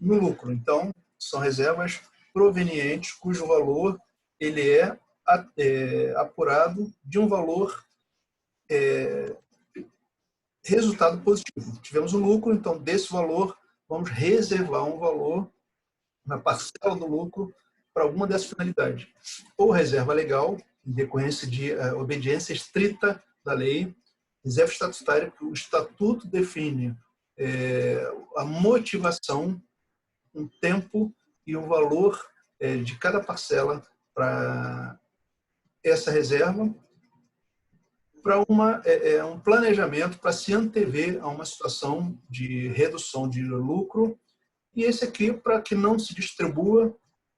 no lucro. Então, são reservas provenientes cujo valor ele é apurado de um valor resultado positivo. Tivemos um lucro, então desse valor vamos reservar um valor na parcela do lucro para alguma dessas finalidades. Ou reserva legal, em decorrência de obediência estrita da lei, reserva estatutária, porque o estatuto define a motivação, um tempo e o valor de cada parcela para essa reserva, para um planejamento para se antever a uma situação de redução de lucro, e esse aqui para que não se distribua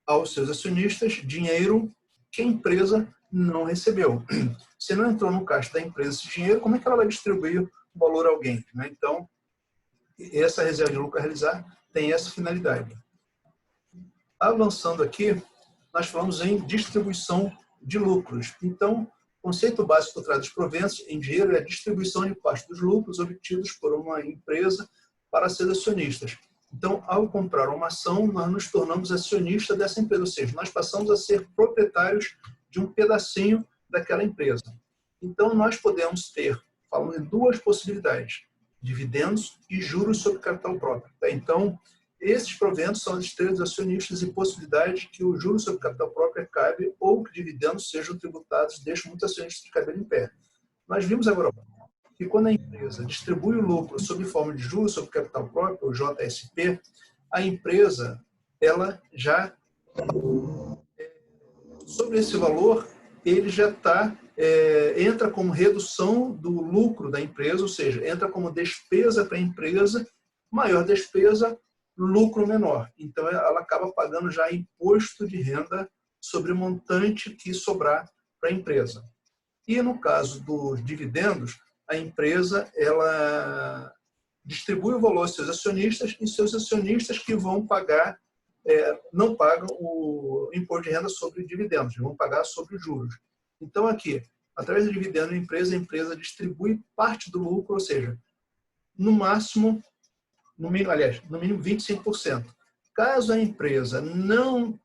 aos seus acionistas dinheiro que a empresa não recebeu. Se não entrou no caixa da empresa esse dinheiro, como é que ela vai distribuir o valor a alguém? Né? Então, essa reserva de lucro a realizar tem essa finalidade. Avançando aqui, nós falamos em distribuição de lucros. Então, o conceito básico por trás dos proventos em dinheiro é a distribuição de parte dos lucros obtidos por uma empresa para seus acionistas. Então, ao comprar uma ação, nós nos tornamos acionistas dessa empresa, ou seja, nós passamos a ser proprietários de um pedacinho daquela empresa. Então, nós podemos ter, falando em duas possibilidades, dividendos e juros sobre capital próprio. Tá? Então, esses proventos são as estrelas dos acionistas e possibilidade que o juros sobre capital próprio cabe ou que dividendos sejam tributados, deixam muitos acionistas de cabelo em pé. Nós vimos agora que quando a empresa distribui o lucro sob forma de juros sobre capital próprio, ou JSP, a empresa, ela já, sobre esse valor, ele já entra como redução do lucro da empresa, ou seja, entra como despesa para a empresa, maior despesa, lucro menor. Então, ela acaba pagando já imposto de renda sobre o montante que sobrar para a empresa. E no caso dos dividendos, a empresa ela distribui o valor aos seus acionistas e seus acionistas que vão pagar, não pagam o imposto de renda sobre dividendos, vão pagar sobre os juros. Então, aqui, através do dividendo, a empresa distribui parte do lucro, ou seja, no máximo, no mínimo 25%. Caso a empresa não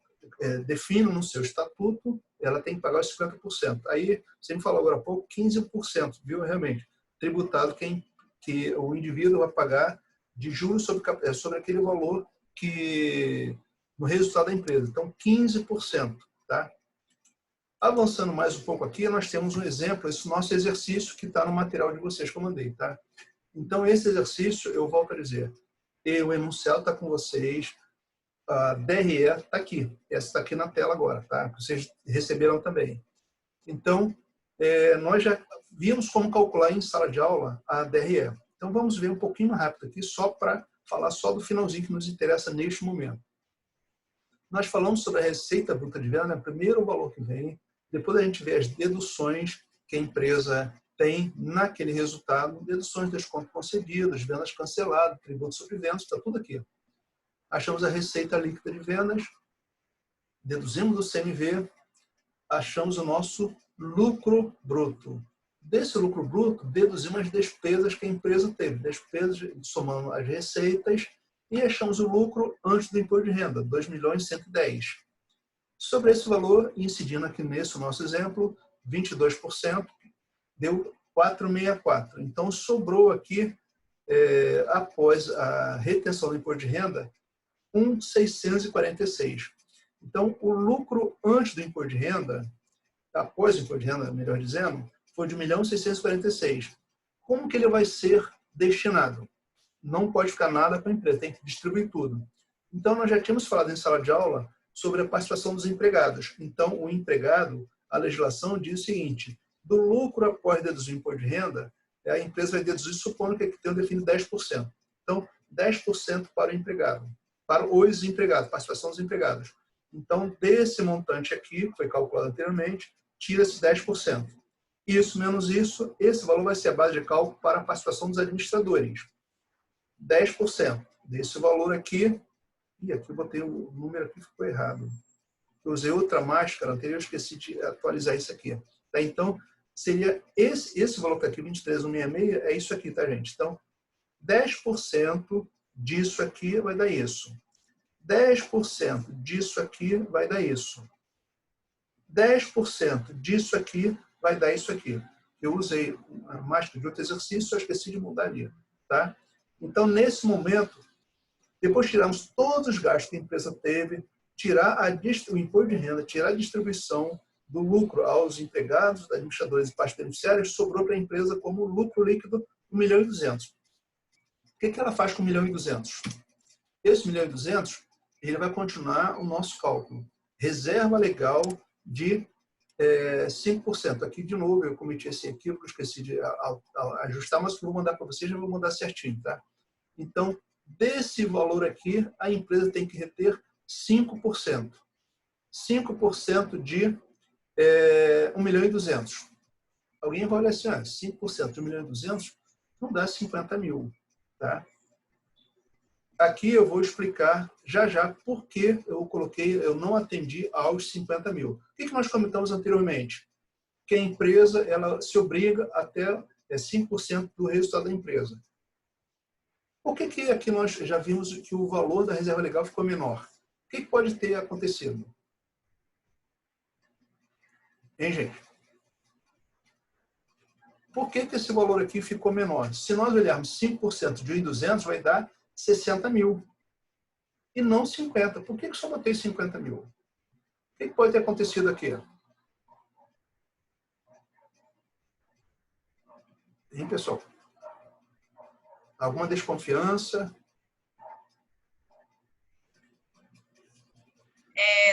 defina no seu estatuto, ela tem que pagar os 50%. Aí, você me falou agora há pouco, 15%, viu, realmente, tributado que o indivíduo vai pagar de juros sobre aquele valor que no resultado da empresa. Então, 15%. Tá? Avançando mais um pouco aqui, nós temos um exemplo, esse nosso exercício que está no material de vocês que eu mandei. Tá? Então, esse exercício, eu volto a dizer, o enunciado está com vocês, a DRE está aqui, essa está aqui na tela agora, tá? Vocês receberam também. Então, nós já vimos como calcular em sala de aula a DRE. Então, vamos ver um pouquinho rápido aqui, só para falar só do finalzinho que nos interessa neste momento. Nós falamos sobre a receita bruta de venda, primeiro o valor que vem, depois a gente vê as deduções que a empresa tem naquele resultado, deduções de desconto concedidos, vendas canceladas, tributo sobre vendas, está tudo aqui. Achamos a receita líquida de vendas, deduzimos do CMV, achamos o nosso lucro bruto. Desse lucro bruto, deduzimos as despesas que a empresa teve, despesas somando as receitas, e achamos o lucro antes do imposto de renda, 2.110.000. Sobre esse valor, incidindo aqui nesse nosso exemplo, 22%, deu 464. Então, sobrou aqui, após a retenção do imposto de renda, 1.646. Então, o lucro antes do imposto de renda, após o imposto de renda, melhor dizendo, foi de 1.646. Como que ele vai ser destinado? Não pode ficar nada com a empresa, tem que distribuir tudo. Então, nós já tínhamos falado em sala de aula sobre a participação dos empregados. Então, o empregado, a legislação diz o seguinte, do lucro após deduzir o imposto de renda, a empresa vai deduzir, supondo que aqui tem um definido 10%. Então, 10% para o empregado, para os empregados, participação dos empregados. Então, desse montante aqui, que foi calculado anteriormente, tira-se 10%. Isso menos isso, esse valor vai ser a base de cálculo para a participação dos administradores. 10% desse valor aqui, e aqui eu botei o número aqui que ficou errado. Eu usei outra máscara anterior, eu esqueci de atualizar isso aqui. Tá? Então, seria esse valor que aqui, 23.166, é isso aqui, tá, gente? Então, 10% disso aqui vai dar isso. 10% disso aqui vai dar isso. 10% disso aqui vai dar isso aqui. Eu usei a máscara de outro exercício, só esqueci de mudar ali. Tá? Então, nesse momento, depois tiramos todos os gastos que a empresa teve, tirar o imposto de renda, tirar a distribuição do lucro aos empregados, administradores e partes beneficiárias, sobrou para a empresa como lucro líquido 1.200.000. O que ela faz com 1.200.000? Esse 1.200.000, ele vai continuar o nosso cálculo. Reserva legal de 5%. Aqui, de novo, eu cometi esse equívoco, esqueci de ajustar, mas vou mandar para vocês, já vou mandar certinho. Tá? Então, desse valor aqui, a empresa tem que reter 5%. 5% de 1.200.000. Alguém vai olhar assim, 5% de 1.200.000 não dá 50.000. Tá? Aqui eu vou explicar já por que eu não atendi aos 50.000. O que nós comentamos anteriormente? Que a empresa ela se obriga até 5% do resultado da empresa. Por que aqui nós já vimos que o valor da reserva legal ficou menor? O que pode ter acontecido? Hein, gente? Por que esse valor aqui ficou menor? Se nós olharmos 5% de 1.200.000, vai dar 60.000. E não 50. Por que só botei 50.000? O que pode ter acontecido aqui? Hein, pessoal? Alguma desconfiança?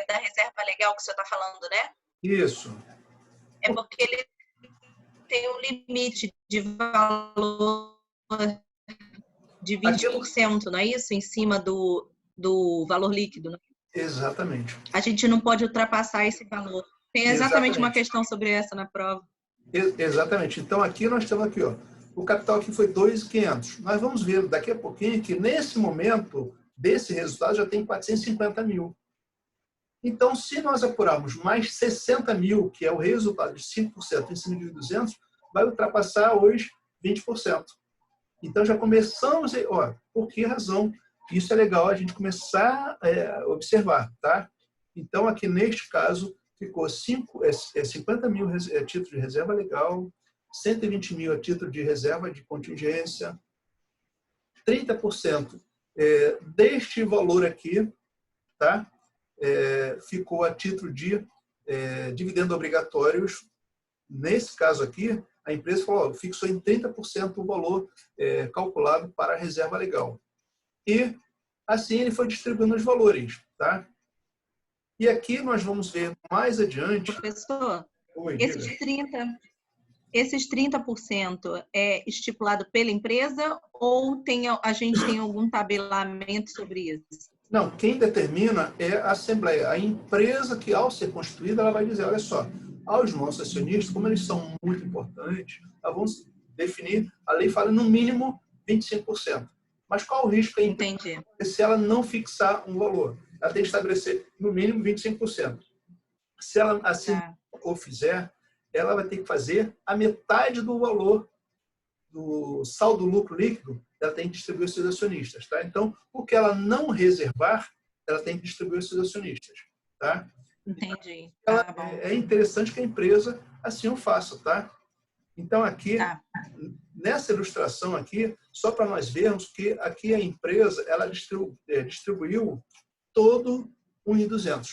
Da reserva legal que o senhor está falando, né? Isso. É porque ele tem um limite de valor de 20%, não é isso? Em cima do valor líquido. Né? Exatamente. A gente não pode ultrapassar esse valor. Tem exatamente uma questão sobre essa na prova. Exatamente. Então, aqui nós temos aqui, ó, o capital aqui foi 2.500. Nós vamos ver daqui a pouquinho que, nesse momento, desse resultado, já tem 450.000. Então, se nós apurarmos mais 60.000, que é o resultado de 5% em cima de 1.200, vai ultrapassar os 20%. Então, já começamos, por que razão? Isso é legal a gente começar a observar, tá? Então, aqui neste caso, ficou 50.000 a título de reserva legal, 120.000 a título de reserva de contingência, 30% deste valor aqui, tá? Ficou a título de dividendos obrigatórios. Nesse caso aqui, a empresa falou, fixou em 30% o valor calculado para a reserva legal. E assim ele foi distribuindo os valores. Tá? E aqui nós vamos ver mais adiante... Professor, Oi, esses 30% é estipulado pela empresa ou a gente tem algum tabelamento sobre isso? Não, quem determina é a Assembleia. A empresa que, ao ser constituída, ela vai dizer, olha só, aos nossos acionistas, como eles são muito importantes, nós vamos definir, a lei fala no mínimo 25%. Mas qual o risco da empresa se ela não fixar um valor? Ela tem que estabelecer no mínimo 25%. Se ela assim ou fizer, ela vai ter que fazer a metade do valor do saldo lucro líquido, ela tem que distribuir aos seus acionistas. Tá? Então, o que ela não reservar, ela tem que distribuir aos seus acionistas. Tá? Entendi. É interessante que a empresa assim o faça. Tá? Então, aqui, nessa ilustração aqui, só para nós vermos que aqui a empresa ela distribuiu todo 1.200.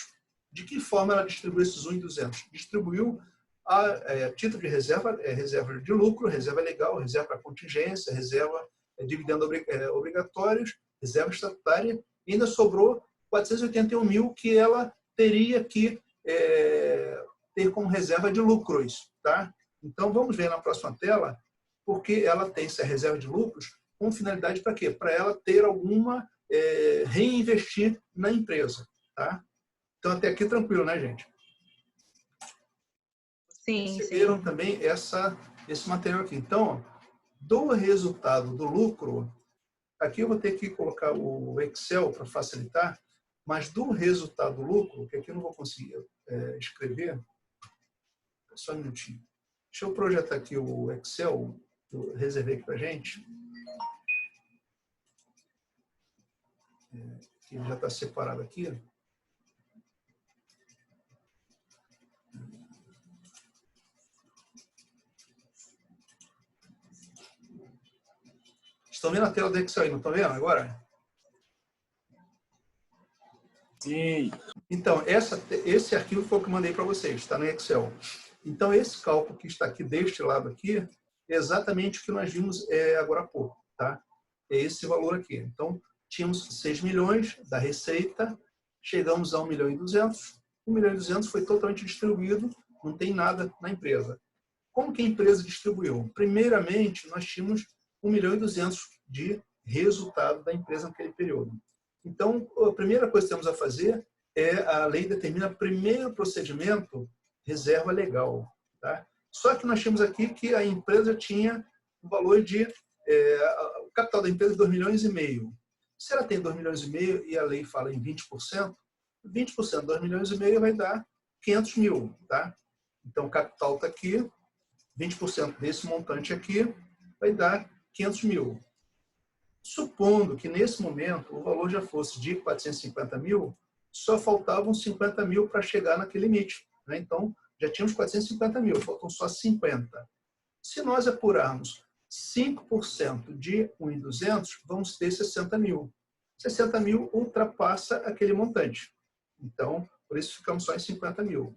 De que forma ela distribuiu esses 1.200? Distribuiu a título de reserva, reserva de lucro, reserva legal, reserva para contingência, reserva dividendos obrigatórios, reserva estatutária, e ainda sobrou 481.000 que ela teria que ter como reserva de lucros. Tá? Então, vamos ver na próxima tela, porque ela tem essa reserva de lucros com finalidade para quê? Para ela ter alguma reinvestir na empresa. Tá? Então, até aqui tranquilo, né, gente? Sim, receberam também esse material aqui. Então, do resultado do lucro, aqui eu vou ter que colocar o Excel para facilitar, mas do resultado do lucro, que aqui eu não vou conseguir escrever, só um minutinho. Deixa eu projetar aqui o Excel, que eu reservei aqui para a gente. que já está separado aqui. Estão vendo a tela do Excel aí, não estão vendo agora? Sim. Então, esse arquivo foi o que eu mandei para vocês, está no Excel. Então, esse cálculo que está aqui deste lado aqui, é exatamente o que nós vimos agora há pouco, tá? É esse valor aqui. Então, tínhamos 6 milhões da receita, chegamos a 1 milhão e 200. 1 milhão e 200 foi totalmente distribuído, não tem nada na empresa. Como que a empresa distribuiu? Primeiramente, nós tínhamos 1 milhão e 200 de resultado da empresa naquele período. Então, a primeira coisa que temos a fazer a lei determina primeiro procedimento, reserva legal. Tá? Só que nós tínhamos aqui que a empresa tinha um valor de, o capital da empresa é 2 milhões e meio. Se ela tem 2 milhões e meio e a lei fala em 20%, 20% de 2 milhões e meio vai dar 500 mil. Tá? Então, o capital está aqui, 20% desse montante aqui vai dar 500 mil. Supondo que nesse momento o valor já fosse de 450 mil, só faltavam 50 mil para chegar naquele limite. Né? Então, já tínhamos 450 mil, faltam só 50. Se nós apurarmos 5% de 1.200, vamos ter 60 mil. 60 mil ultrapassa aquele montante. Então, por isso ficamos só em 50 mil.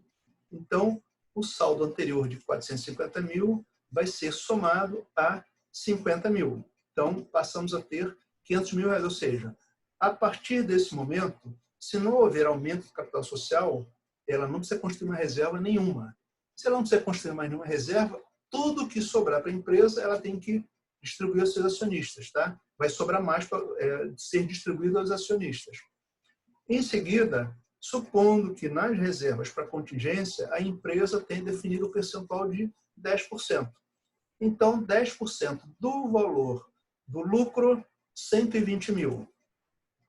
Então, o saldo anterior de 450 mil vai ser somado a 50 mil. Então, passamos a ter 500 mil reais, ou seja, a partir desse momento, se não houver aumento do capital social, ela não precisa construir uma reserva nenhuma. Se ela não precisa construir mais nenhuma reserva, tudo que sobrar para a empresa, ela tem que distribuir aos seus acionistas. Tá? Vai sobrar mais para ser distribuído aos acionistas. Em seguida, supondo que nas reservas para contingência, a empresa tem definido o percentual de 10%. Então, 10% do valor do lucro, 120 mil.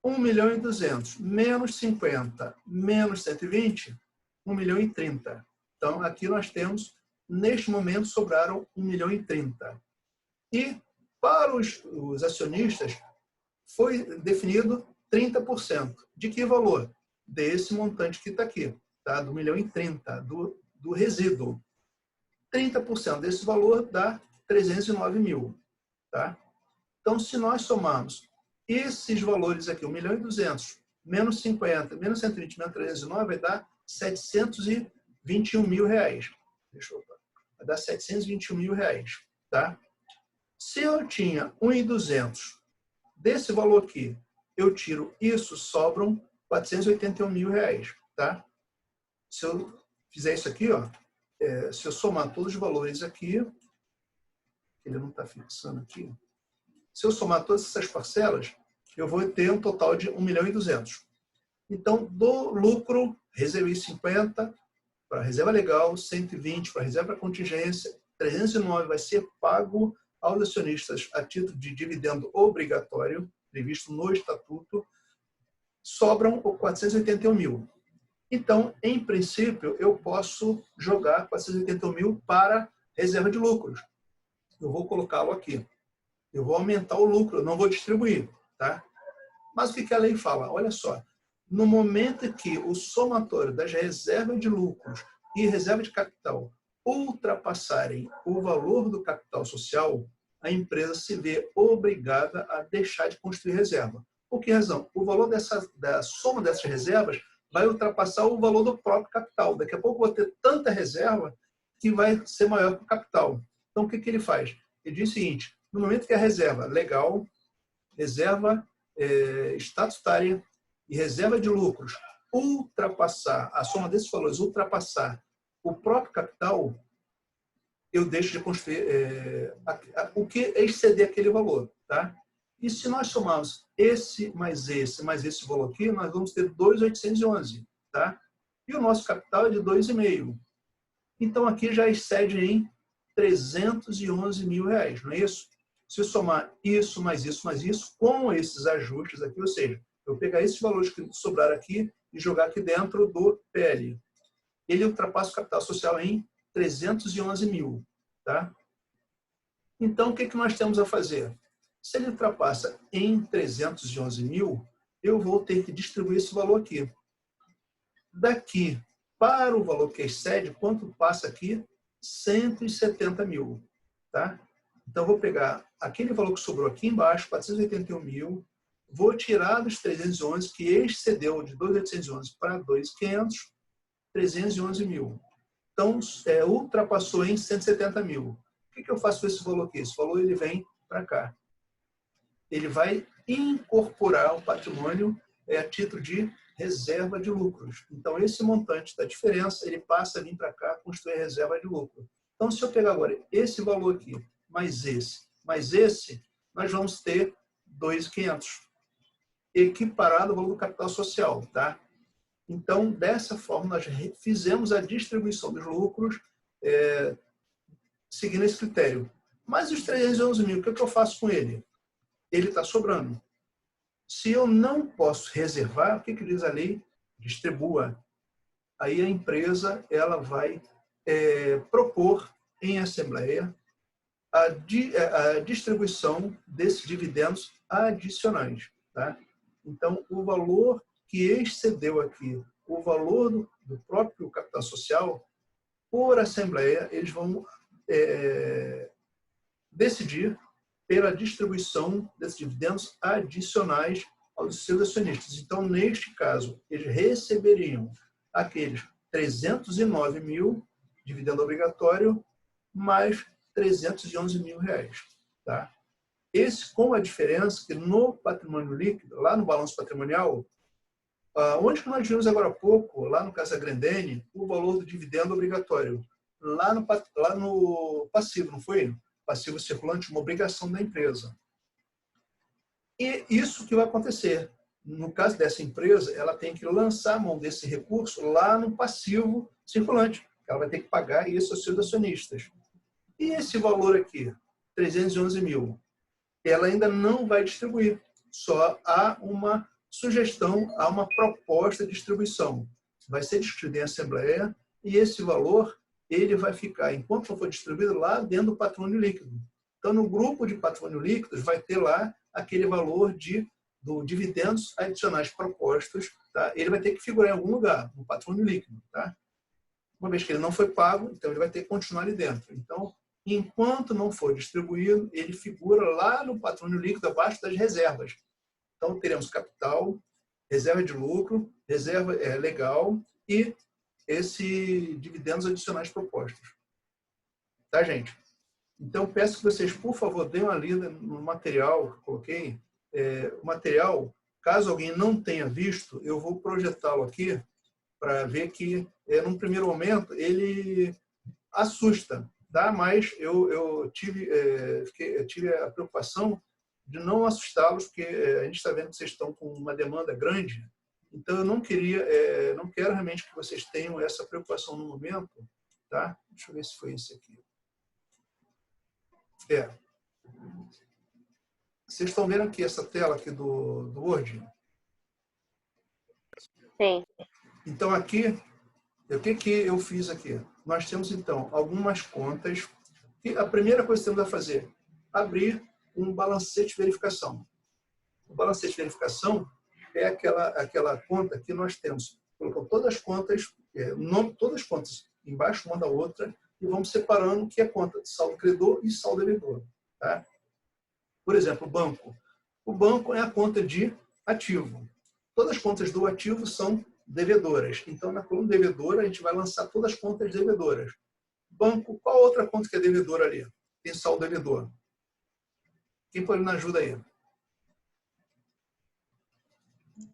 1 milhão e 200, menos 50, menos 120, 1 milhão e 30. Então, aqui nós temos, neste momento, sobraram 1 milhão e 30. E, para os acionistas, foi definido 30%. De que valor? Desse montante que está aqui, tá? Do 1 milhão e 30, do resíduo. 30% desse valor dá 309 mil. Tá? Então, se nós somarmos esses valores aqui, 1 milhão e 200, menos 50, menos 120, menos 309, vai dar 721 mil reais. Deixa eu ver. Vai dar 721 mil reais. Tá? Se eu tinha 1.200 desse valor aqui, eu tiro isso, sobram 481 mil reais. Tá? Se eu fizer isso aqui, ó, se eu somar todos os valores aqui, ele não está fixando aqui, se eu somar todas essas parcelas, eu vou ter um total de 1 milhão e 200. Então, do lucro, reservei 50 para a reserva legal, 120 para a reserva contingência, 309 vai ser pago aos acionistas a título de dividendo obrigatório, previsto no estatuto, sobram 481 mil. Então, em princípio, eu posso jogar 481 mil para reserva de lucros. Eu vou colocá-lo aqui. Eu vou aumentar o lucro, eu não vou distribuir. Tá? Mas o que a lei fala? Olha só, no momento em que o somatório das reservas de lucros e reserva de capital ultrapassarem o valor do capital social, a empresa se vê obrigada a deixar de construir reserva. Por que razão? O valor da soma dessas reservas vai ultrapassar o valor do próprio capital. Daqui a pouco eu vou ter tanta reserva que vai ser maior que o capital. Então, o que ele faz? Ele diz o seguinte, no momento que a reserva legal, reserva estatutária e reserva de lucros ultrapassar, a soma desses valores ultrapassar o próprio capital, eu deixo de construir o que exceder aquele valor. Tá? E se nós somarmos esse mais esse valor aqui, nós vamos ter 2.811. Tá? E o nosso capital é de 2,5. Então, aqui já excede em 311 mil reais, não é isso? Se eu somar isso, mais isso, com esses ajustes aqui, ou seja, eu pegar esses valores que sobraram aqui e jogar aqui dentro do PL. Ele ultrapassa o capital social em 311 mil. Tá? Então, o que nós temos a fazer? Se ele ultrapassa em 311 mil, eu vou ter que distribuir esse valor aqui. Daqui para o valor que excede, quanto passa aqui? 170 mil. Tá? Então, vou pegar aquele valor que sobrou aqui embaixo, 481 mil, vou tirar dos 311, que excedeu de 2.811 para 2.500, 311 mil. Então, ultrapassou em 170 mil. O que eu faço com esse valor aqui? Esse valor ele vem para cá. Ele vai incorporar o patrimônio a título de reserva de lucros. Então, esse montante da diferença, ele passa a vir para cá, construir a reserva de lucro. Então, se eu pegar agora esse valor aqui, mais esse, nós vamos ter 2.500, equiparado ao valor do capital social. Tá? Então, dessa forma, nós fizemos a distribuição dos lucros seguindo esse critério. Mas os 311 mil, o que eu faço com ele? Ele está sobrando. Se eu não posso reservar, o que diz a lei? Distribua. Aí a empresa ela vai propor em assembleia a distribuição desses dividendos adicionais. Tá? Então, o valor que excedeu aqui, o valor do próprio capital social, por assembleia, eles vão decidir pela distribuição desses dividendos adicionais aos seus acionistas. Então, neste caso, eles receberiam aqueles 309 mil dividendo obrigatório mais 311 mil reais. Tá? Esse com a diferença que no patrimônio líquido, lá no balanço patrimonial, onde que nós vimos agora há pouco, lá no Casa Grandene, o valor do dividendo obrigatório. Lá no passivo, não foi? Passivo circulante, uma obrigação da empresa. E isso que vai acontecer. No caso dessa empresa, ela tem que lançar a mão desse recurso lá no passivo circulante. Ela vai ter que pagar isso aos seus acionistas. E esse valor aqui, 311 mil, ela ainda não vai distribuir. Só há uma sugestão, há uma proposta de distribuição. Vai ser discutido em assembleia e esse valor ele vai ficar, enquanto não for distribuído, lá dentro do patrimônio líquido. Então, no grupo de patrimônio líquidos, vai ter lá aquele valor do dividendos adicionais propostos. Tá? Ele vai ter que figurar em algum lugar, no patrimônio líquido. Tá? Uma vez que ele não foi pago, então ele vai ter que continuar ali dentro. Então, enquanto não for distribuído, ele figura lá no patrimônio líquido, abaixo das reservas. Então, teremos capital, reserva de lucro, reserva legal e esse dividendos adicionais propostos. Tá, gente? Então, peço que vocês, por favor, deem uma lida no material que eu coloquei. O material, caso alguém não tenha visto, eu vou projetá-lo aqui para ver que, num primeiro momento, ele assusta, tá? Mas eu tive a preocupação de não assustá-los, porque a gente está vendo que vocês estão com uma demanda grande. Então, eu não quero realmente que vocês tenham essa preocupação no momento. Tá? Deixa eu ver se foi esse aqui. Vocês estão vendo aqui essa tela aqui do Word? Sim. Então, aqui, o que eu fiz aqui? Nós temos, então, algumas contas. E a primeira coisa que temos a fazer, abrir um balancete de verificação. O balancete de verificação é aquela conta que nós temos. Colocamos todas as contas, todas as contas embaixo uma da outra, e vamos separando o que é conta de saldo credor e saldo devedor. Tá? Por exemplo, o banco. O banco é a conta de ativo. Todas as contas do ativo são devedoras. Então, na coluna devedora, a gente vai lançar todas as contas devedoras. Banco, qual outra conta que é devedora ali? Tem saldo devedor. Quem pode me ajudar aí?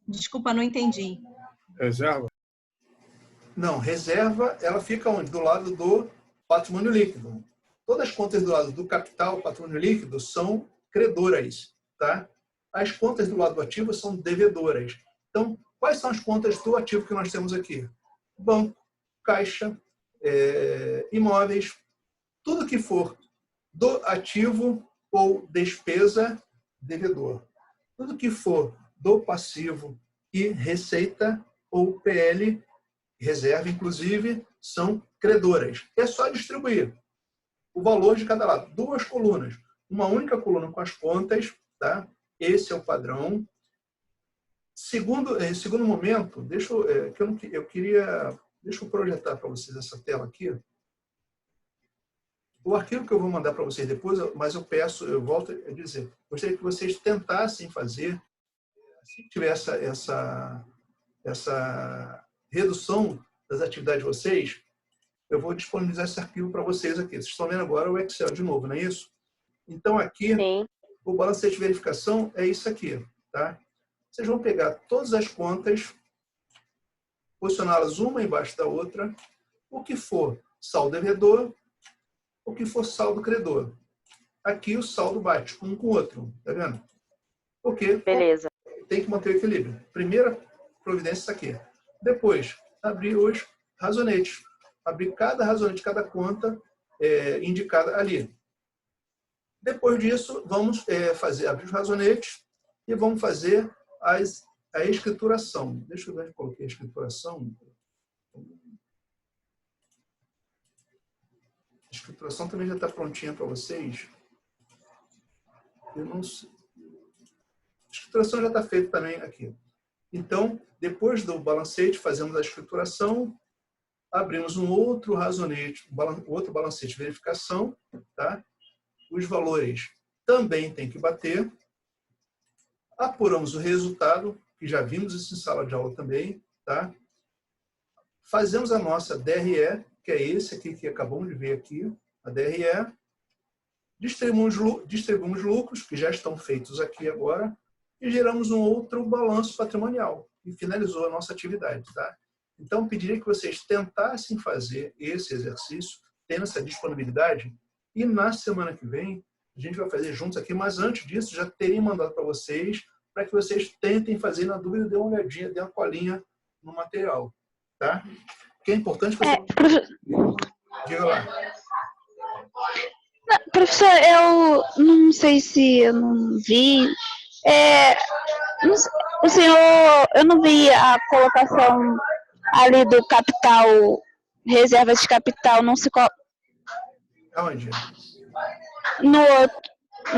Desculpa, não entendi. Reserva? Não, reserva, ela fica onde? Do lado do patrimônio líquido. Todas as contas do lado do capital, patrimônio líquido, são credoras. Tá? As contas do lado do ativo são devedoras. Então, quais são as contas do ativo que nós temos aqui? Banco, caixa, imóveis, tudo que for do ativo ou despesa, devedor. Tudo que for do passivo e receita ou PL, reserva inclusive, são credoras. É só distribuir o valor de cada lado. Duas colunas. Uma única coluna com as contas, tá? Esse é o padrão. Segundo momento, deixa eu projetar para vocês essa tela aqui. O arquivo que eu vou mandar para vocês depois, mas eu volto a dizer, gostaria que vocês tentassem fazer, se tiver essa redução das atividades de vocês, eu vou disponibilizar esse arquivo para vocês aqui. Vocês estão vendo agora o Excel de novo, não é isso? Então, aqui, sim, o balancete de verificação é isso aqui, tá? Vocês vão pegar todas as contas, posicioná-las uma embaixo da outra, o que for saldo devedor, o que for saldo credor. Aqui o saldo bate um com o outro, tá vendo? Porque beleza, tem que manter o equilíbrio. Primeira providência isso aqui. Depois, abrir os razonetes. Abrir cada razonete, cada conta indicada ali. Depois disso, vamos abrir os razonetes e vamos fazer a escrituração. Deixa eu ver onde eu coloquei a escrituração. A escrituração também já está prontinha para vocês. Eu não sei. A escrituração já está feita também aqui. Então, depois do balancete, fazemos a escrituração, abrimos um outro razonete, outro balancete de verificação, tá? Os valores também têm que bater. Apuramos o resultado, que já vimos isso em sala de aula também, tá? Fazemos a nossa DRE, que é esse aqui que acabamos de ver aqui, a DRE. Distribuímos lucros, que já estão feitos aqui agora, e geramos um outro balanço patrimonial. E finalizou a nossa atividade, tá? Então, pediria que vocês tentassem fazer esse exercício, tendo essa disponibilidade, e na semana que vem, a gente vai fazer juntos aqui, mas antes disso, já teria mandado para vocês, para que vocês tentem fazer, na dúvida, dê uma olhadinha, dê uma colinha no material, tá? Que é importante que você... Diga lá. Professor, eu não sei se eu não vi. O senhor, eu não vi a colocação ali do capital, reserva de capital, não se... Aonde?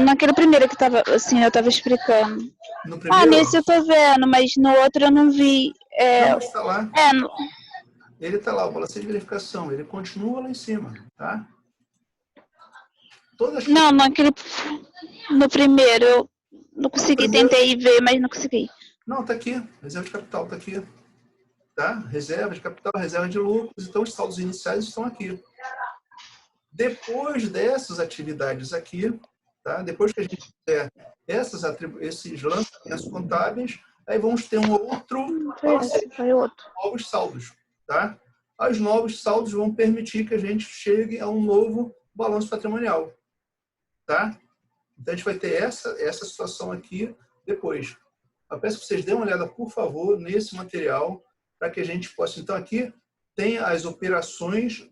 Naquele primeiro que tava, assim, eu estava explicando. No primeiro? Nesse eu tô vendo, mas no outro eu não vi. Não, está lá. Ele está lá, o balancete de verificação, ele continua lá em cima, tá? Não, no primeiro eu não consegui, tentei ver, mas não consegui. Não, está aqui, reserva de capital está aqui, tá? Reserva de capital, reserva de lucros, então os saldos iniciais estão aqui. Depois dessas atividades aqui, tá? Depois que a gente fizer esses lançamentos contábeis, aí vamos ter um outro novos saldos, tá? Os novos saldos vão permitir que a gente chegue a um novo balanço patrimonial, tá? Então, a gente vai ter essa situação aqui depois. Eu peço que vocês dêem uma olhada, por favor, nesse material, para que a gente possa... Então, aqui tem as operações,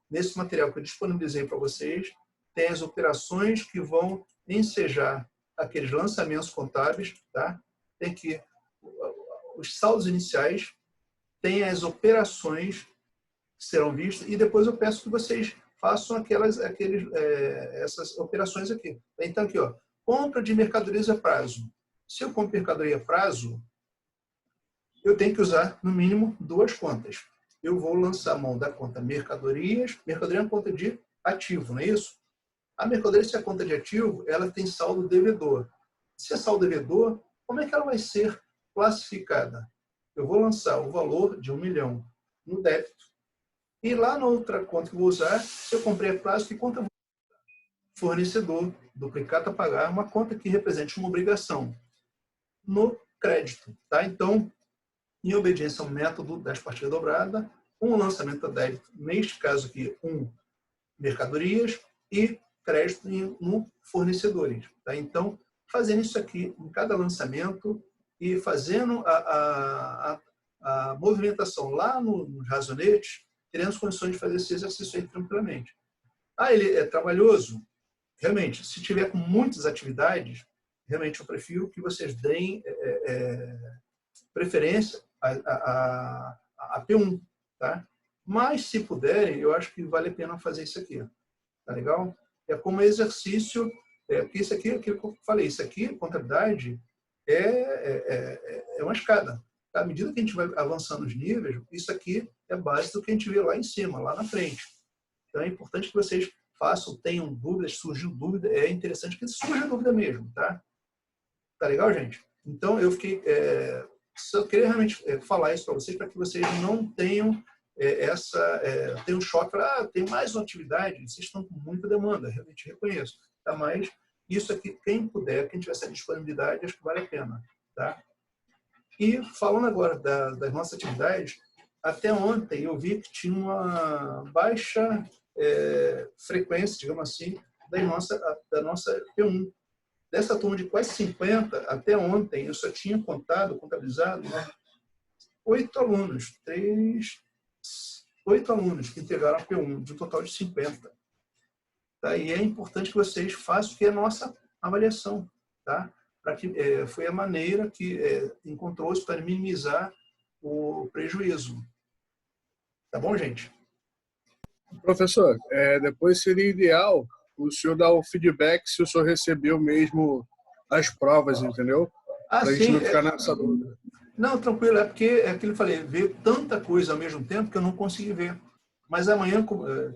nesse material que eu disponibilizei para vocês, tem as operações que vão ensejar aqueles lançamentos contábeis, tá? Tem aqui os saldos iniciais, tem as operações que serão vistas, e depois eu peço que vocês façam essas operações aqui. Então, aqui, ó, compra de mercadorias a prazo. Se eu compro mercadoria a prazo, eu tenho que usar, no mínimo, duas contas. Eu vou lançar a mão da conta mercadorias. Mercadoria é uma conta de ativo, não é isso? A mercadoria, se é conta de ativo, ela tem saldo devedor. Se é saldo devedor, como é que ela vai ser classificada? Eu vou lançar o valor de 1 milhão no débito. E lá na outra conta que eu vou usar, se eu comprei a prazo, que conta eu vou usar? Fornecedor, duplicata a pagar, uma conta que represente uma obrigação no crédito, tá? Então, em obediência ao método das partidas dobradas, um lançamento a débito, neste caso aqui, mercadorias e crédito no fornecedores, tá? Então, fazendo isso aqui em cada lançamento e fazendo a movimentação lá nos razonetes, teremos condições de fazer esse exercício aí tranquilamente. Ele é trabalhoso? Realmente, se tiver com muitas atividades, realmente eu prefiro que vocês deem preferência a P1, tá? Mas, se puderem, eu acho que vale a pena fazer isso aqui. Tá legal? É como exercício, porque isso aqui, aquilo que eu falei, isso aqui, contabilidade, é uma escada. À medida que a gente vai avançando os níveis, isso aqui é base do que a gente vê lá em cima, lá na frente. Então é importante que vocês façam, tenham dúvidas, surgiu dúvida, é interessante que surja dúvida mesmo, tá? Tá legal, gente? Então eu fiquei... só queria realmente falar isso para vocês, para que vocês não tenham tenham um choque, tem mais uma atividade, vocês estão com muita demanda, realmente reconheço. Tá? Mas isso aqui, quem puder, quem tiver essa disponibilidade, acho que vale a pena. Tá? E falando agora das nossas atividades, até ontem eu vi que tinha uma baixa frequência, digamos assim, da nossa P1. Dessa turma de quase 50, até ontem eu só tinha contabilizado 8 alunos, 8 alunos que integraram a P1, de um total de 50. Tá? E é importante que vocês façam o que é a nossa avaliação. Tá? Foi a maneira que encontrou-se para minimizar o prejuízo. Tá bom, gente? Professor, depois seria ideal o senhor dar o feedback se o senhor recebeu mesmo as provas, entendeu? Para a gente não ficar nessa dúvida. Não, tranquilo, é porque é aquilo que eu falei, veio tanta coisa ao mesmo tempo que eu não consegui ver. Mas amanhã,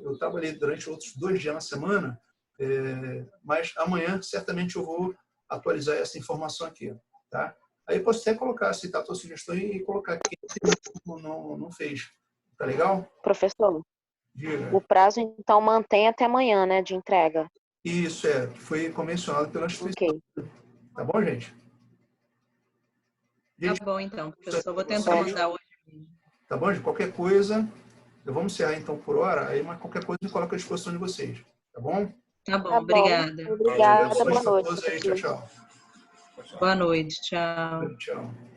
eu trabalhei durante outros 2 dias na semana, mas amanhã certamente eu vou atualizar essa informação aqui. Tá? Aí posso até colocar, aceitar a tua sugestão e colocar aqui não fez. Tá legal? Professor, Diga. o prazo então mantém até amanhã, né, de entrega? Isso, foi convencionado pela instituição. Ok. Tá bom, gente? Tá bom, então, professor. Vou tentar mandar hoje. Tá bom, gente? Qualquer coisa, vamos encerrar então por hora, aí mas qualquer coisa eu coloco à disposição de vocês. Tá bom? Tá bom, Tá bom. obrigada. Obrigada, boa noite. Aí, tchau, tchau. Boa noite, tchau. Tchau.